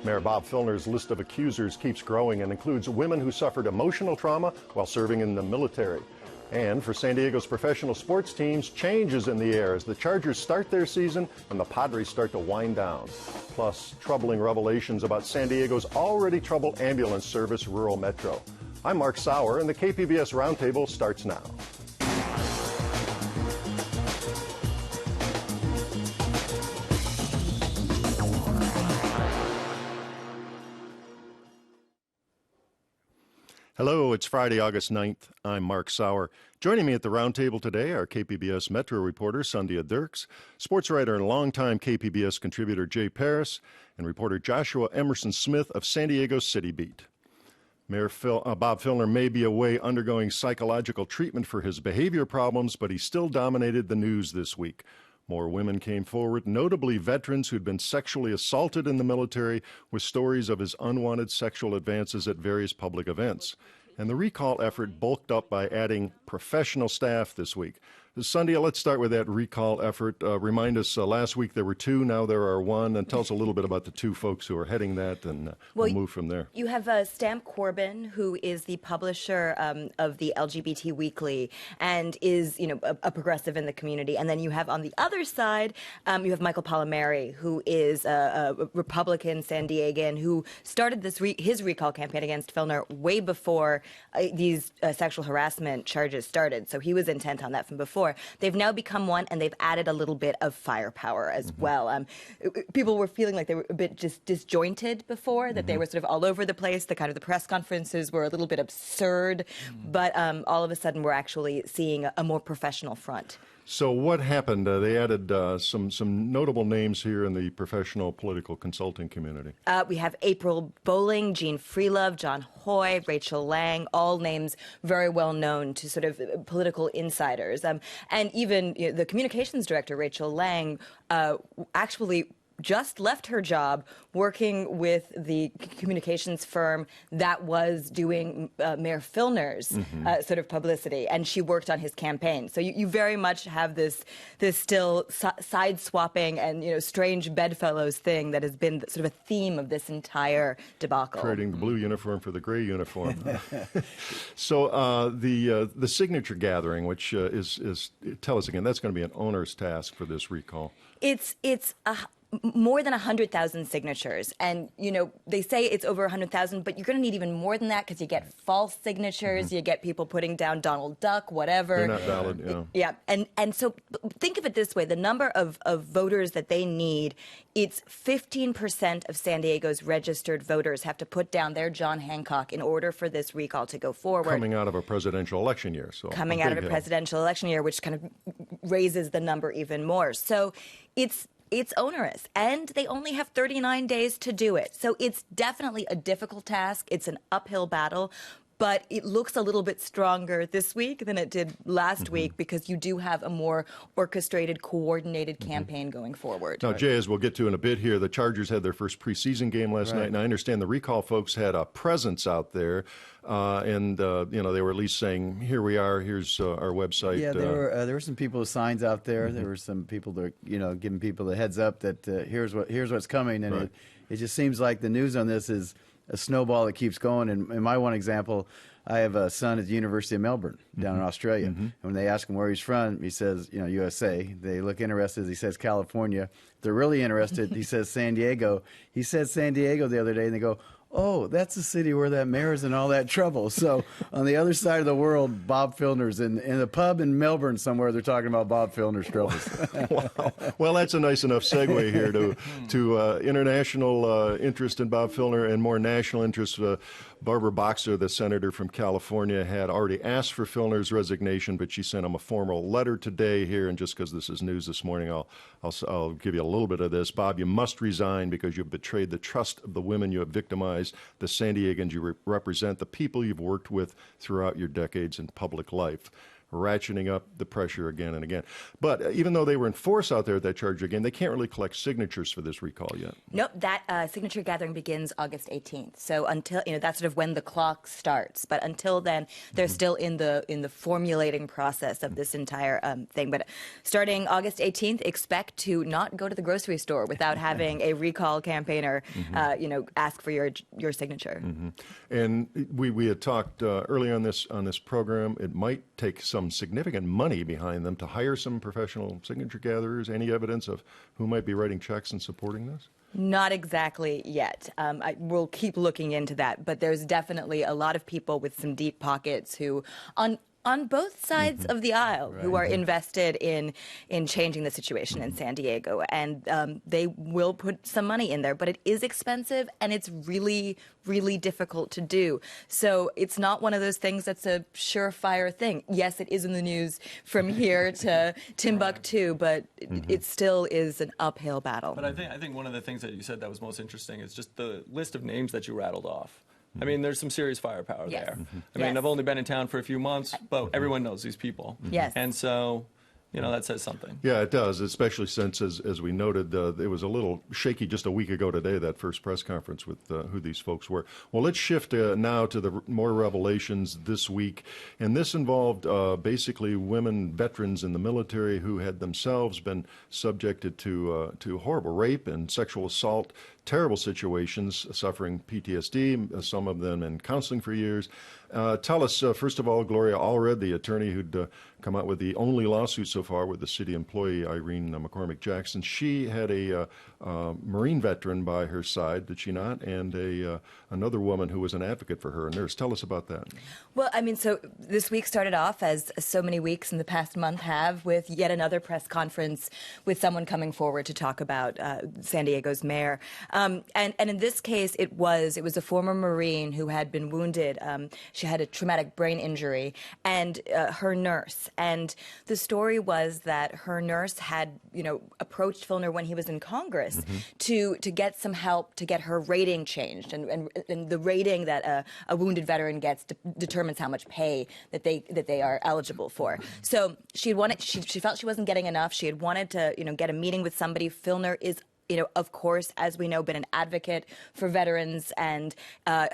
Mayor Bob Filner's list of accusers keeps growing and includes women who suffered emotional trauma while serving in the military. And for San Diego's professional sports teams, change is in the air as the Chargers start their season and the Padres start to wind down. Plus, troubling revelations about San Diego's already troubled ambulance service, Rural Metro. I'm Mark Sauer, and the KPBS Roundtable starts now. Hello, it's Friday, August 9th. I'm Mark Sauer. Joining me at the Roundtable today are KPBS Metro reporter Sandhya Dirks, sports writer and longtime KPBS contributor Jay Paris, and reporter Joshua Emerson Smith of San Diego's City Beat. Mayor Bob Filner may be away undergoing psychological treatment for his behavior problems, but he still dominated the news this week. More women came forward, notably veterans who'd been sexually assaulted in the military, with stories of his unwanted sexual advances at various public events. And the recall effort bulked up by adding professional staff this week. Sandhya, let's start with that recall effort. Remind us, last week there were two, now there are one, and tell us a little bit about the two folks who are heading that, and we'll move from there. You have Stamp Corbin, who is the publisher of the LGBT Weekly and is, a progressive in the community. And then you have on the other side, you have Michael Palomari, who is a Republican San Diegan who started his recall campaign against Filner way before these sexual harassment charges started. So he was intent on that from before. They've now become one, and they've added a little bit of firepower as well. People were feeling like they were a bit just disjointed before, that they were sort of all over the place. The press conferences were a little bit absurd, but all of a sudden we're actually seeing a more professional front. So what happened? They added some notable names here in the professional political consulting community. We have April Bowling, Jean Freelove, John Hoy, Rachel Lang, all names very well known to sort of political insiders. And even the communications director, Rachel Lang, actually just left her job working with the communications firm that was doing Mayor Filner's sort of publicity, and she worked on his campaign. So you very much have this still side-swapping and strange bedfellows thing that has been sort of a theme of this entire debacle. Trading the blue uniform for the gray uniform. So the signature gathering, which is tell us again, that's going to be an onerous task for this recall. It's more than 100,000 signatures. And, they say it's over 100,000, but you're going to need even more than that because you get false signatures, you get people putting down Donald Duck, whatever. They're not valid, yeah. And so think of it this way. The number of voters that they need, it's 15% of San Diego's registered voters have to put down their John Hancock in order for this recall to go forward. Coming out of a presidential election year. So coming out of a presidential election year, which kind of raises the number even more. So it's onerous, and they only have 39 days to do it. So it's definitely a difficult task. It's an uphill battle, but it looks a little bit stronger this week than it did last week because you do have a more orchestrated, coordinated campaign going forward. Now, Jay, as we'll get to in a bit here, the Chargers had their first preseason game last night, and I understand the recall folks had a presence out there, and they were at least saying, "Here we are. Here's our website." Yeah, there were some people with signs out there. There were some people that giving people the heads up that here's what's coming, and it just seems like the news on this is a snowball that keeps going. And in my one example, I have a son at the University of Melbourne down in Australia. And when they ask him where he's from, he says, USA. They look interested. He says California. If they're really interested, he says San Diego. He said San Diego the other day, and they go, "Oh, that's the city where that mayor's in all that trouble." So on the other side of the world, Bob Filner's in a pub in Melbourne somewhere. They're talking about Bob Filner's troubles. Wow. Well, that's a nice enough segue here to international interest in Bob Filner and more national interest. Barbara Boxer, the senator from California, had already asked for Filner's resignation, but she sent him a formal letter today here. And just because this is news this morning, I'll give you a little bit of this. Bob, you must resign because you've betrayed the trust of the women you have victimized, the San Diegans you represent, the people you've worked with throughout your decades in public life. ratcheting up the pressure again and again. But even though they were in force out there at that Charger game, they can't really collect signatures for this recall yet. Nope, that signature gathering begins August 18th. So until, that's sort of when the clock starts. But until then, they're still in the formulating process of this entire thing. But starting August 18th, expect to not go to the grocery store without having a recall campaigner, ask for your signature. And we had talked early on this program. It might take some significant money behind them to hire some professional signature gatherers. Any evidence of who might be writing checks and supporting this? Not exactly yet. We'll keep looking into that, but there's definitely a lot of people with some deep pockets who, on both sides of the aisle, who are invested in changing the situation in San Diego, and they will put some money in there. But it is expensive, and it's really, really difficult to do. So it's not one of those things that's a surefire thing. Yes, it is in the news from here to Timbuktu, but it still is an uphill battle. But I think one of the things that you said that was most interesting is just the list of names that you rattled off. I mean, there's some serious firepower there. I mean, I've only been in town for a few months, but everyone knows these people. Yes. And so, that says something. Yeah, it does, especially since, as we noted, it was a little shaky just a week ago today, that first press conference with who these folks were. Well, let's shift now to the more revelations this week. And this involved basically women veterans in the military who had themselves been subjected to horrible rape and sexual assault, terrible situations, suffering PTSD, some of them in counseling for years. Tell us, first of all, Gloria Allred, the attorney who'd come out with the only lawsuit so far with the city employee, Irene McCormick Jackson. She had a Marine veteran by her side, did she not? And another woman who was an advocate for her, a nurse. Tell us about that. Well, I mean, so this week started off, as so many weeks in the past month have, with yet another press conference with someone coming forward to talk about San Diego's mayor. And in this case, it was a former Marine who had been wounded. She had a traumatic brain injury, and her nurse. And the story was that her nurse had, approached Filner when he was in Congress to get some help to get her rating changed. And the rating that a wounded veteran gets determines how much pay that they are eligible for. So she felt she wasn't getting enough. She had wanted to, get a meeting with somebody. Filner is, of course, as we know, been an advocate for veterans and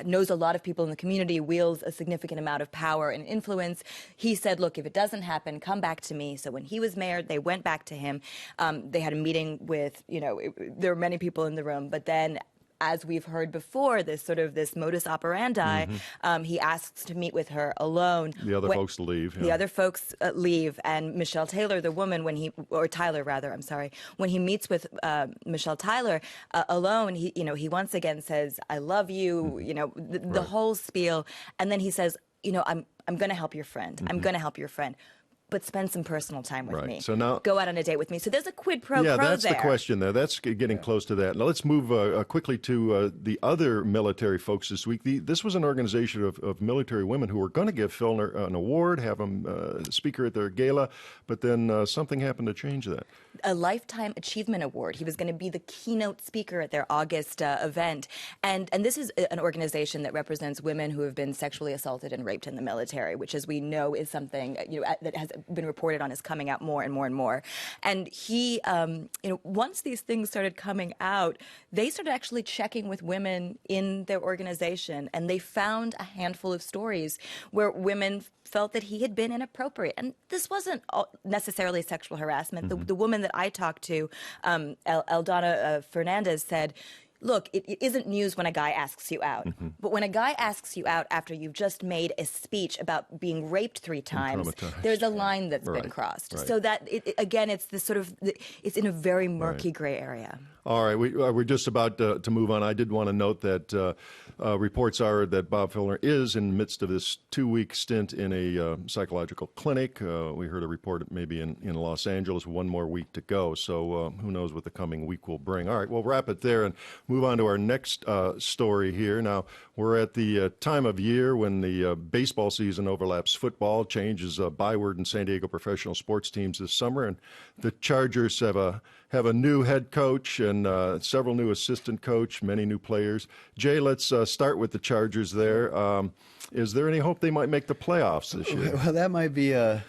knows a lot of people in the community, wields a significant amount of power and influence. He said, look, if it doesn't happen, come back to me. So when he was mayor, they went back to him. They had a meeting with, there were many people in the room, but then, as we've heard before, this modus operandi, he asks to meet with her alone. The other folks leave. Yeah. The other folks leave, and Michelle Taylor, the woman, Tyler rather, I'm sorry, when he meets with Michelle Tyler alone, he once again says, "I love you," the whole spiel, and then he says, I'm going to help your friend. I'm going to help your friend. But spend some personal time with me. So now, go out on a date with me. So there's a quid pro quo there. Yeah, that's the question there. That's getting close to that. Now let's move quickly to the other military folks this week. This was an organization of military women who were going to give Filner an award, have him speaker at their gala, but then something happened to change that. A Lifetime Achievement Award. He was going to be the keynote speaker at their August event. And this is an organization that represents women who have been sexually assaulted and raped in the military, which, as we know, is something that has been reported on as coming out more and more and more. And he, once these things started coming out, they started actually checking with women in their organization, and they found a handful of stories where women felt that he had been inappropriate. And this wasn't necessarily sexual harassment. The woman that I talked to, Eldana Fernandez, said, look, it isn't news when a guy asks you out. But when a guy asks you out after you've just made a speech about being raped 3 times, there's a line that's been crossed. Right. So that, again, it's this it's in a very murky gray area. All right, we're just about to move on. I did want to note that reports are that Bob Filner is in the midst of this 2-week stint in a psychological clinic. We heard a report maybe in Los Angeles, 1 more week to go. So who knows what the coming week will bring. All right, we'll wrap it there and move on to our next story here. Now, we're at the time of year when the baseball season overlaps football, changes byword in San Diego professional sports teams this summer, and the Chargers have have a new head coach and several new assistant coach, many new players. Jay, let's start with the Chargers there. Is there any hope they might make the playoffs this year? Well, that might be a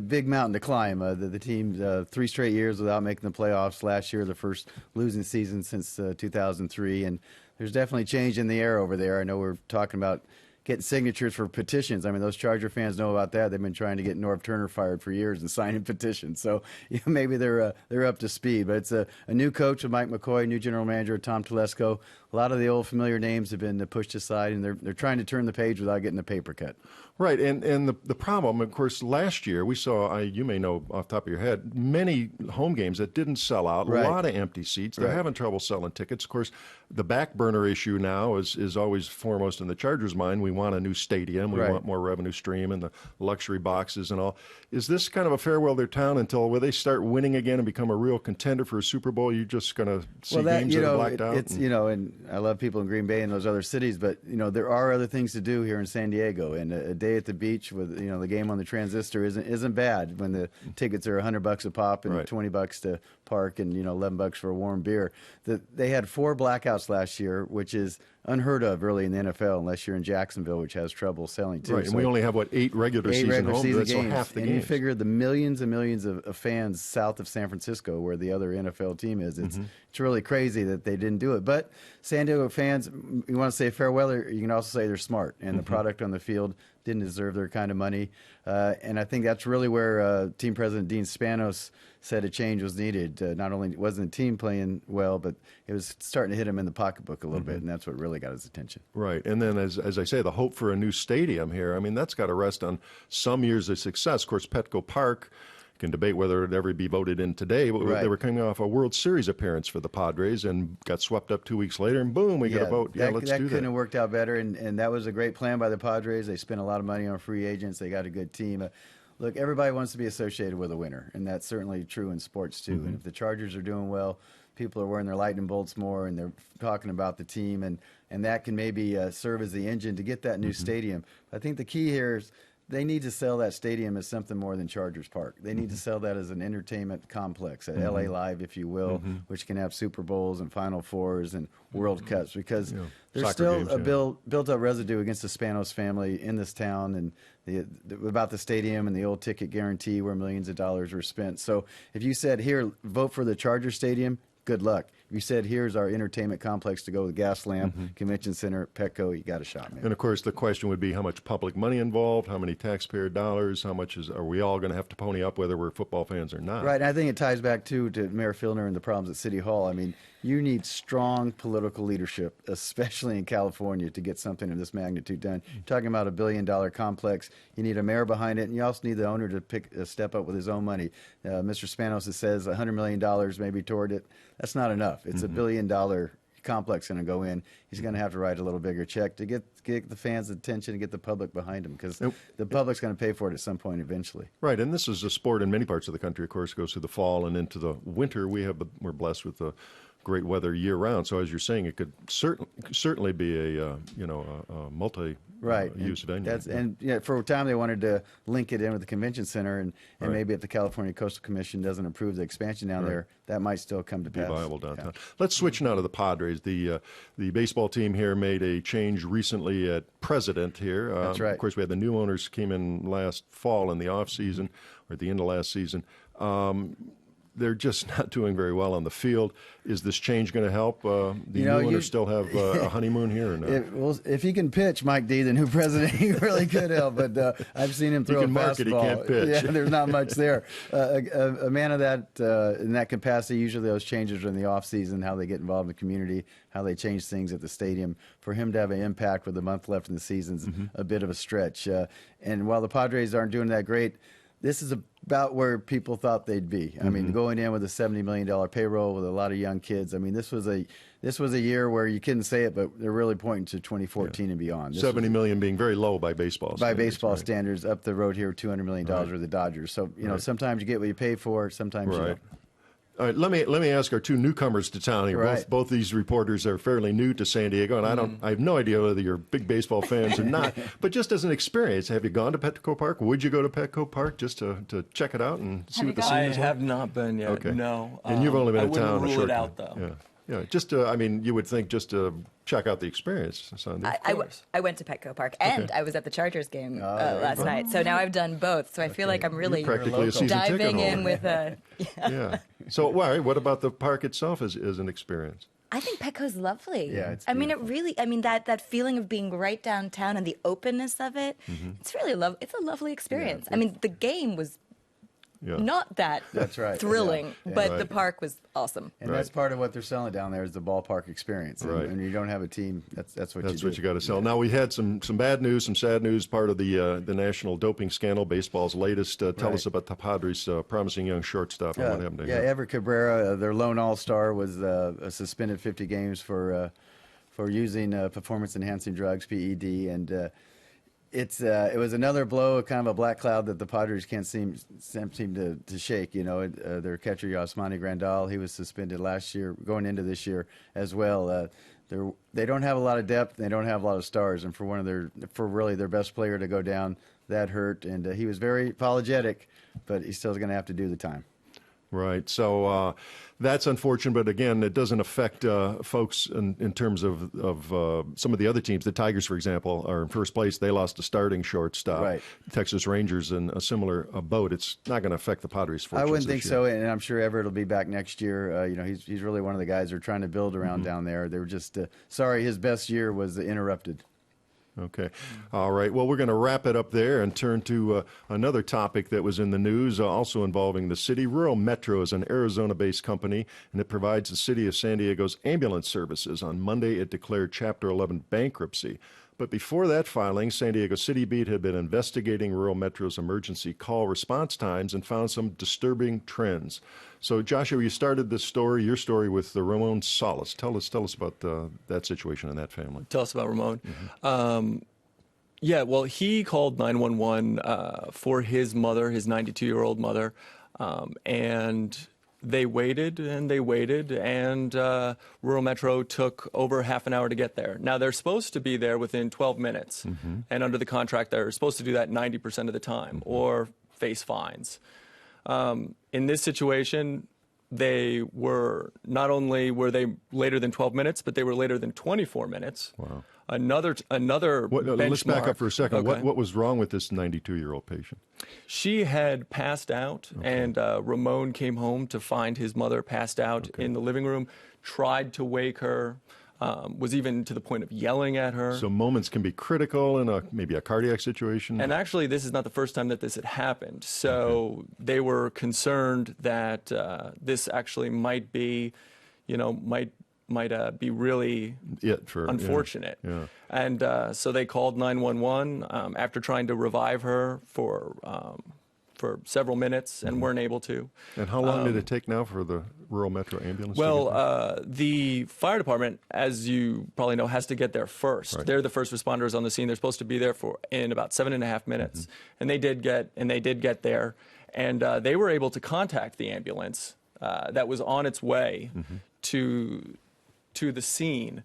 big mountain to climb. The team 3 straight years without making the playoffs. Last year, the first losing season since 2003, and there's definitely change in the air over there. I know we're talking about getting signatures for petitions. I mean, those Charger fans know about that. They've been trying to get Norv Turner fired for years and signing petitions. So maybe they're up to speed. But it's a new coach with Mike McCoy, new general manager Tom Telesco. A lot of the old familiar names have been pushed aside, and they're trying to turn the page without getting the paper cut. Right, and the problem, of course, last year we saw, you may know off the top of your head, many home games that didn't sell out, Right. a lot of empty seats. They're Right. having trouble selling tickets. Of course, the back burner issue now is always foremost in the Chargers' mind. We want a new stadium. We Right. want more revenue stream and the luxury boxes and all. Is this kind of a farewell to their town until they start winning again and become a real contender for a Super Bowl? You're just going to see games that are blacked out? It's and I love people in Green Bay and those other cities, but there are other things to do here in San Diego, and a day at the beach with the game on the transistor isn't bad when the tickets are $100 a pop and Right. $20 to park and $11 for a warm beer. They had 4 blackouts last year, which is unheard of really in the NFL, unless you're in Jacksonville, which has trouble selling too. Right, and we only have, 8 regular season home games, so half the and games. you figure the millions and millions of fans south of San Francisco, where the other NFL team is, it's really crazy that they didn't do it. But San Diego fans, you want to say farewell, or you can also say they're smart, and the product on the field didn't deserve their kind of money. And I think that's really where team president Dean Spanos said a change was needed. Not only wasn't the team playing well, but it was starting to hit him in the pocketbook a little bit, and that's what really got his attention. Right, and then as I say, the hope for a new stadium here, I mean, that's got to rest on some years of success. Of course, Petco Park, you can debate whether it'd ever be voted in today, but Right. they were coming off a World Series appearance for the Padres and got swept up 2 weeks later, and boom, we get a vote. Yeah, let's do that that. couldn't have worked out better, and that was a great plan by the Padres. They spent a lot of money on free agents. They got a good team. Look, everybody wants to be associated with a winner, and that's certainly true in sports too. And if the Chargers are doing well, people are wearing their lightning bolts more, and they're talking about the team, and that can maybe serve as the engine to get that new stadium. I think the key here is they need to sell that stadium as something more than Chargers Park. They need to sell that as an entertainment complex, a LA Live, if you will, which can have Super Bowls and Final Fours and World Cups, because there's Soccer still games, a built-up residue against the Spanos family in this town, and about the stadium and the old ticket guarantee where millions of dollars were spent. So if you said, here, vote for the Charger Stadium, good luck. If you said, here's our entertainment complex to go with Gaslamp, Convention Center, Petco, you got a shot, man. And of course, the question would be how much public money involved, how many taxpayer dollars, how much are we all going to have to pony up, whether we're football fans or not? Right, and I think it ties back, too, to Mayor Filner and the problems at City Hall. I mean, you need strong political leadership, especially in California, to get something of this magnitude done. You're talking about $1 billion complex. You need a mayor behind it, and you also need the owner to step up with his own money. Mr. Spanos says $100 million maybe toward it. That's not enough. It's $1 billion complex going to go in. He's going to have to write a little bigger check to get the fans' attention and get the public behind him, because the public's going to pay for it at some point eventually. Right, and this is a sport in many parts of the country, of course, it goes through the fall and into the winter. We're blessed with the great weather year round. So as you're saying, it could certainly be a multi use venue. For a time they wanted to link it in with the convention center, and maybe if the California Coastal Commission doesn't approve the expansion down there, that might still come to pass. Be viable downtown. Yeah. Let's switch now to the Padres. The baseball team here made a change recently at president here. That's right. Of course, we had the new owners came in last fall in the off season or at the end of last season. They're just not doing very well on the field. Is this change going to help? The new owners still have a honeymoon here or not? If he can pitch, Mike D, the new president, he really could help. But I've seen him throw a fastball. He can't pitch. Yeah, there's not much there. A man of that in that capacity, usually those changes are in the off season, how they get involved in the community, how they change things at the stadium. For him to have an impact with a month left in the season's a bit of a stretch. And while the Padres aren't doing that great, this is about where people thought they'd be. I mean, going in with a $70 million payroll with a lot of young kids. I mean, this was a year where you couldn't say it, but they're really pointing to 2014 and beyond. $70 million being very low by baseball standards. By baseball standards, up the road here, $200 million with the Dodgers. So, sometimes you get what you pay for, sometimes you don't. All right, let me ask our two newcomers to town here. Right. Both these reporters are fairly new to San Diego, and I have no idea whether you're big baseball fans or not. But just as an experience, have you gone to Petco Park? Would you go to Petco Park just to check it out and see what the scene I is like? have not been yet. Okay. No. And you've only been I in town wouldn't a rule short it out, time. though. Yeah, just to, I mean, you would think just to check out the experience, Sunday. I went to Petco Park, and I was at the Chargers game last night. So now I've done both. So I feel like I'm really You're practically a season ticket diving in holder. with a. Yeah. So, what about the park itself as an experience? I think Petco's lovely. Yeah, it's I mean, it beautiful. really. I mean, that feeling of being right downtown and the openness of it. It's really It's a lovely experience. I mean, the game was Yeah. not that That's right. thrilling, Yeah. but Right. the park was awesome. And that's part of what they're selling down there is the ballpark experience. And, Right. and you don't have a team, that's what you do. That's what you got to sell. Now we had some bad news, some sad news. Part of the national doping scandal, baseball's latest. Tell Right. us about the Padres' promising young shortstop and what happened to him. Everett Cabrera, their lone all-star, was suspended 50 games for using performance-enhancing drugs, PED, and it was another blow, kind of a black cloud that the Padres can't seem to shake. You know, their catcher Yasmani Grandal, he was suspended last year, going into this year as well. They don't have a lot of depth. They don't have a lot of stars, and for really their best player to go down, that hurt. And he was very apologetic, but he's still going to have to do the time. Right. So that's unfortunate, but again, it doesn't affect folks in terms of some of the other teams. The Tigers, for example, are in first place. They lost a starting shortstop. Right. Texas Rangers in a similar boat. It's not going to affect the Padres' fortunes I wouldn't this think year. so, and I'm sure Everett will be back next year. You know, he's really one of the guys they're trying to build around down there. They were just sorry his best year was interrupted. Okay. All right. Well, we're going to wrap it up there and turn to another topic that was in the news, also involving the city. Rural Metro is an Arizona-based company, and it provides the city of San Diego's ambulance services. On Monday, it declared Chapter 11 bankruptcy. But before that filing, San Diego City Beat had been investigating Rural Metro's emergency call response times and found some disturbing trends. So, Joshua, you started this story, your story, with the Ramon Salas. Tell us about that situation and that family. Tell us about Ramon. Yeah, well, he called 911 for his mother, his 92-year-old mother, and they waited and they waited, and Rural Metro took over half an hour to get there. Now, they're supposed to be there within 12 minutes, and under the contract, they're supposed to do that 90% of the time or face fines. In this situation, they were not only were they later than 12 minutes, but they were later than 24 minutes. Wow. Another benchmark. Let's back up for a second. Okay. What was wrong with this 92-year-old patient? She had passed out, and Ramon came home to find his mother passed out in the living room, tried to wake her, was even to the point of yelling at her. So moments can be critical in maybe a cardiac situation. And actually, this is not the first time that this had happened. So they were concerned that this actually might be, might be really unfortunate. Yeah. And so they called 911 after trying to revive her for several minutes and weren't able to. And how long did it take now for the Rural Metro ambulance to get there? Well, the fire department, as you probably know, has to get there first. Right. They're the first responders on the scene. They're supposed to be there in about 7.5 minutes, and they did get there, and they were able to contact the ambulance that was on its way to the scene.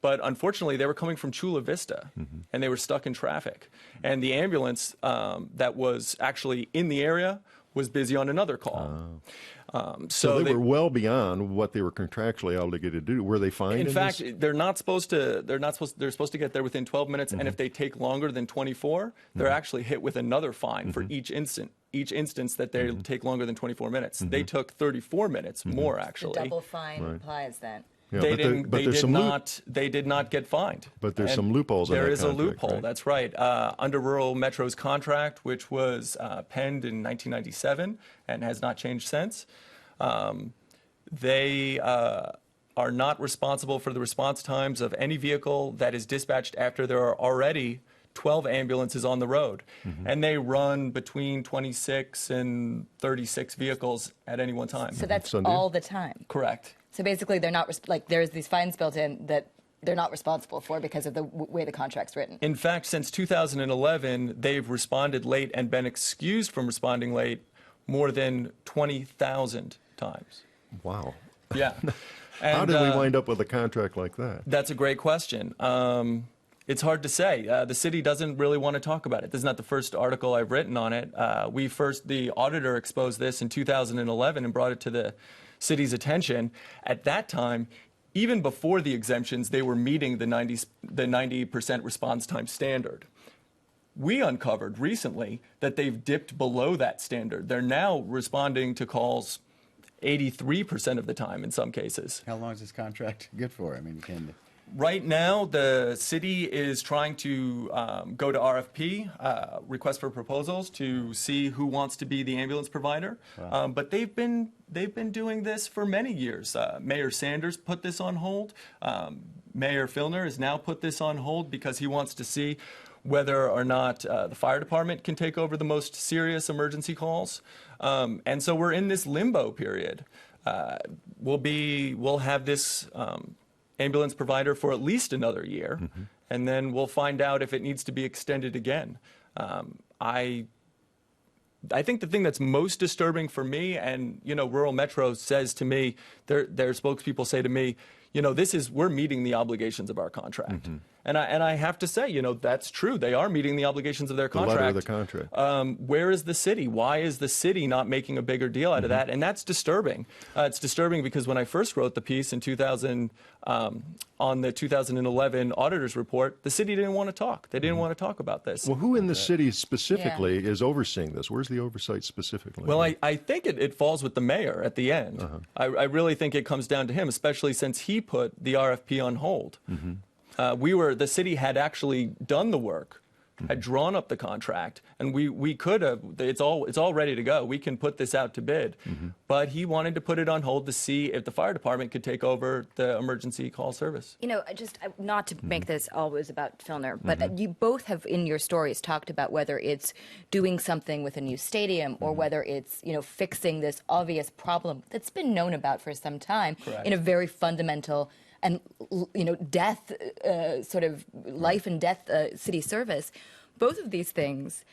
But unfortunately, they were coming from Chula Vista, and they were stuck in traffic. And the ambulance that was actually in the area was busy on another call. So they were well beyond what they were contractually obligated to do. Were they fined? In fact, they're supposed to get there within 12 minutes, and if they take longer than 24, they're actually hit with another fine for each instance that they take longer than 24 minutes. They took 34 minutes more, actually. The double fine applies then. Yeah, They did not get fined. But there's some loopholes in that There is a contract, loophole, right? that's right. Under Rural Metro's contract, which was penned in 1997 and has not changed since, they are not responsible for the response times of any vehicle that is dispatched after there are already 12 ambulances on the road. And they run between 26 and 36 vehicles at any one time. So that's Sunday? all the time. Correct. So basically, they're not there's these fines built in that they're not responsible for because of the way the contract's written. In fact, since 2011, they've responded late and been excused from responding late more than 20,000 times. Wow. Yeah. How And, did we wind up with a contract like that? That's a great question. It's hard to say. The city doesn't really want to talk about it. This is not the first article I've written on it. The auditor exposed this in 2011 and brought it to the city's attention. At that time, even before the exemptions, they were meeting the 90% response time standard. We uncovered recently that they've dipped below that standard. They're now responding to calls 83% of the time in some cases. How long is this contract good for? I mean, Right now, the city is trying to go to RFP, request for proposals, to see who wants to be the ambulance provider. Wow. But they've been doing this for many years. Mayor Sanders put this on hold. Mayor Filner has now put this on hold because he wants to see whether or not the fire department can take over the most serious emergency calls. And so we're in this limbo period. We'll have this ambulance provider for at least another year, and then we'll find out if it needs to be extended again. I think the thing that's most disturbing for me, and Rural Metro says to me, their spokespeople say to me, we're meeting the obligations of our contract. And I have to say, that's true. They are meeting the obligations of their contract. The letter of the contract. Where is the city? Why is the city not making a bigger deal out of that? And that's disturbing. It's disturbing because when I first wrote the piece in 2000 on the 2011 auditor's report, the city didn't want to talk. They didn't want to talk about this. Well, who in the city specifically is overseeing this? Where's the oversight specifically? Well, I think it falls with the mayor at the end. I really think it comes down to him, especially since he put the RFP on hold. The city had actually done the work, had drawn up the contract, and we could have, it's all ready to go. We can put this out to bid. But he wanted to put it on hold to see if the fire department could take over the emergency call service. Just not to make this always about Filner, but you both have in your stories talked about whether it's doing something with a new stadium or whether it's, fixing this obvious problem that's been known about for some time. Correct. In a very fundamental and death, sort of life and death city service. Both of these things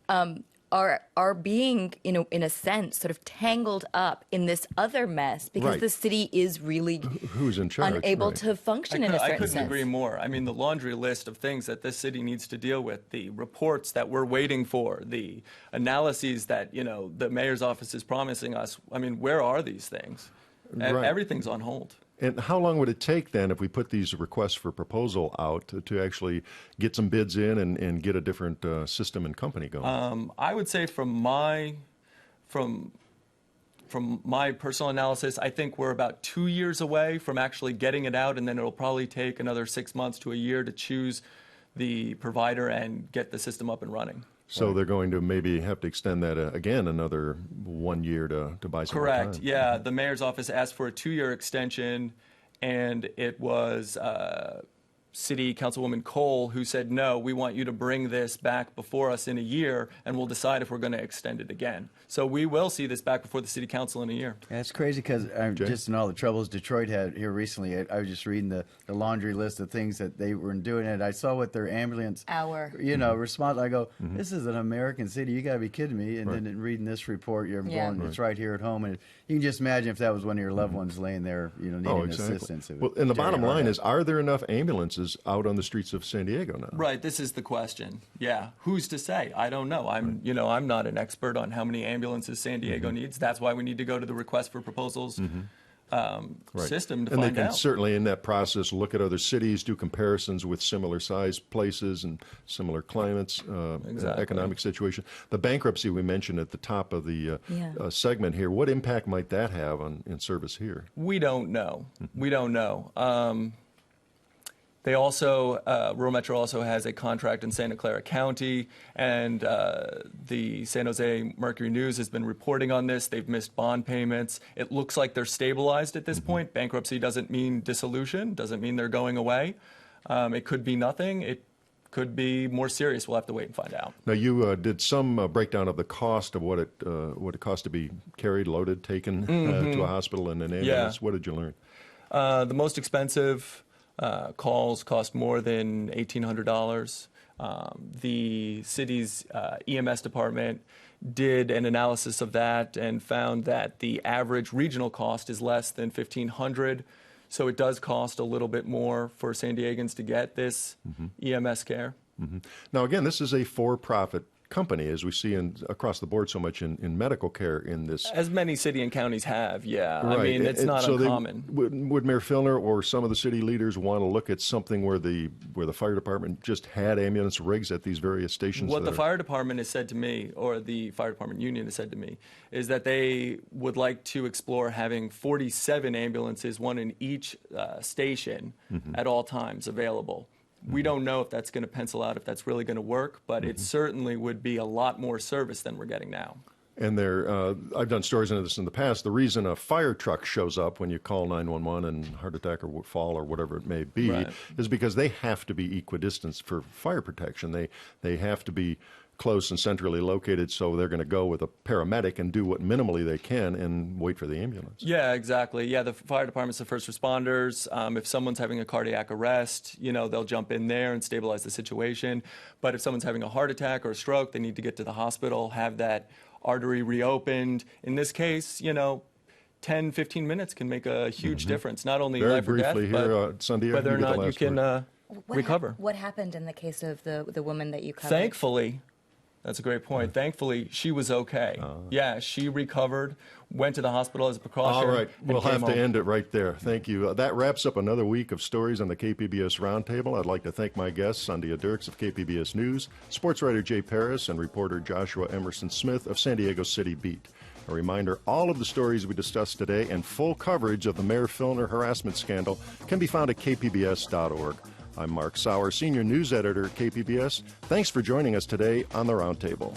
are being, in a sense, sort of tangled up in this other mess because the city is really who's in charge, unable to function in a certain sense. I couldn't agree more. I mean, the laundry list of things that this city needs to deal with, the reports that we're waiting for, the analyses that, the mayor's office is promising us. I mean, where are these things? Everything's on hold. And how long would it take then if we put these requests for proposal out to actually get some bids in and get a different system and company going? I would say from my personal analysis, I think we're about 2 years away from actually getting it out, and then it'll probably take another 6 months to a year to choose the provider and get the system up and running. So they're going to maybe have to extend that again another 1 year to buy some more Correct. time. Yeah, the mayor's office asked for a 2-year extension, and it was City Councilwoman Cole who said, no, we want you to bring this back before us in a year, and we'll decide if we're going to extend it again. So we will see this back before the City Council in a year. Yeah, it's crazy because just in all the troubles Detroit had here recently, I was just reading the laundry list of things that they were doing, and I saw what their ambulance response. I go, this is an American city. You got to be kidding me. And then reading this report, you're going, it's right here at home, and you can just imagine if that was one of your loved ones laying there, needing assistance. Well, and the bottom line is, are there enough ambulances out on the streets of San Diego now? Right. This is the question. Yeah. Who's to say? I don't know. I'm not an expert on how many ambulances San Diego needs. That's why we need to go to the request for proposals system to find out. And they can certainly, in that process, look at other cities, do comparisons with similar sized places and similar climates, economic situation. The bankruptcy we mentioned at the top of the segment here, what impact might that have in service here? We don't know. We don't know. They also, Rural Metro also has a contract in Santa Clara County, and the San Jose Mercury News has been reporting on this. They've missed bond payments. It looks like they're stabilized at this point. Bankruptcy doesn't mean dissolution, doesn't mean they're going away. It could be nothing. It could be more serious. We'll have to wait and find out. Now, you did some breakdown of the cost of what it costs to be carried, loaded, taken to a hospital in an ambulance. What did you learn? The most expensive calls cost more than $1,800. The city's EMS department did an analysis of that and found that the average regional cost is less than $1,500. So it does cost a little bit more for San Diegans to get this EMS care. Now, again, this is a for-profit company, as we see across the board so much in medical care in this. As many city and counties have, yeah. Right. I mean, it's not uncommon. Would Mayor Filner or some of the city leaders want to look at something where the fire department just had ambulance rigs at these various stations? What the fire department has said to me, or the fire department union has said to me, is that they would like to explore having 47 ambulances, one in each station at all times available. We don't know if that's going to pencil out, if that's really going to work, but it certainly would be a lot more service than we're getting now. And I've done stories into this in the past. The reason a fire truck shows up when you call 911 and heart attack or fall or whatever it may be is because they have to be equidistant for fire protection. They have to be close and centrally located, so they're going to go with a paramedic and do what minimally they can and wait for the ambulance. Yeah, exactly. Yeah, the fire department's the first responders. If someone's having a cardiac arrest, they'll jump in there and stabilize the situation. But if someone's having a heart attack or a stroke, they need to get to the hospital, have that artery reopened. In this case, 10, 15 minutes can make a huge difference, not only life or death, but whether or not you can recover. What happened in the case of the woman that you covered? Thankfully, that's a great point. Thankfully, she was okay. Yeah, she recovered, went to the hospital as a precaution. All right, we'll have to home. end it right there. Thank you. That wraps up another week of stories on the KPBS Roundtable. I'd like to thank my guests, Sandia Dirks of KPBS News, sports writer Jay Paris, and reporter Joshua Emerson Smith of San Diego City Beat. A reminder, all of the stories we discussed today and full coverage of the Mayor Filner harassment scandal can be found at kpbs.org. I'm Mark Sauer, Senior News Editor at KPBS. Thanks for joining us today on the Roundtable.